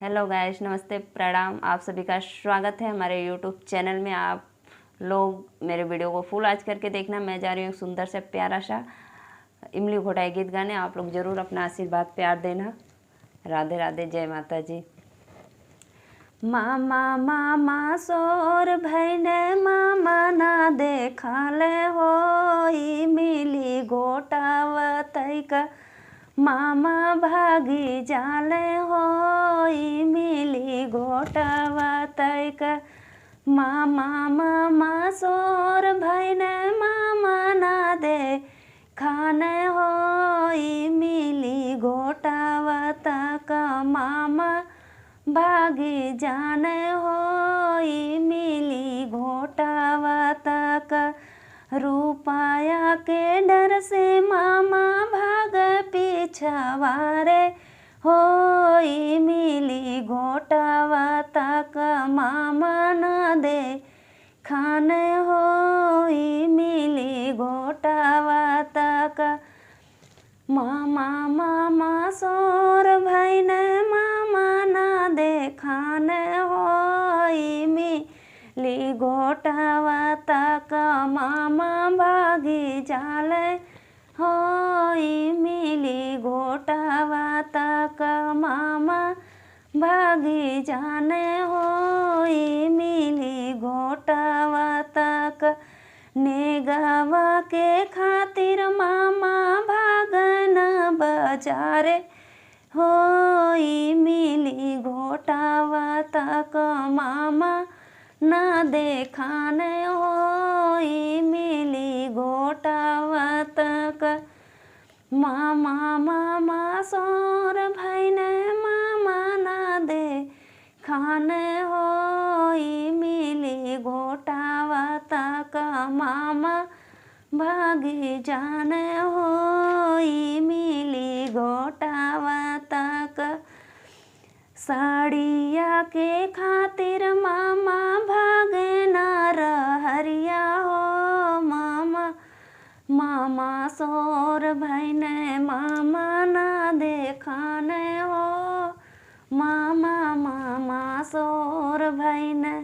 Hello guys, नमस्ते, प्रणाम। आप सभी का स्वागत है हमारे यूट्यूब चैनल में। आप लोग मेरे वीडियो को फुल आज करके देखना। मैं जा रही हूँ सुंदर से प्यारा सा इमली घोटाई गीत गाने। आप लोग ज़रूर अपना आशीर्वाद प्यार देना। राधे राधे, जय माता जी। मामा मामा सोर भैने मामा ना देखा ले हो इमली घोटावतई का मामा भागी जाले हो इमली घोटावतई का मामा मामा सोर भैने मामा ना दे खाने हो इमली घोटावता का मामा भागी जाने हो इमली घोटावता का रुपया के डर से मामा भाग पीछवारे हो इमली घोटावता का मामा न दे खाने हो इमली घोटावता का मामा मामा सोर भैने मामा ना देखाने हो इमली घोटावता का मामा भागी जाले हो इमली घोटावता का मामा भागी जाने हो इमली घोटावता का नेगावा के खातिर मामा भागन बाजारे हो इमली घोटावता का मामा ना देखाने हो इमली घोटावता का मामा मामा सोर भैने मामा ना दे खाने हो इमली घोटावता का मामा भागी जाने हो इमली घोटावता का साड़िया के खातिर मामा भागे ना रहरिया हो मामा मामा सोर भैने मामा ना देखाने हो मामा मामा सोर भैने।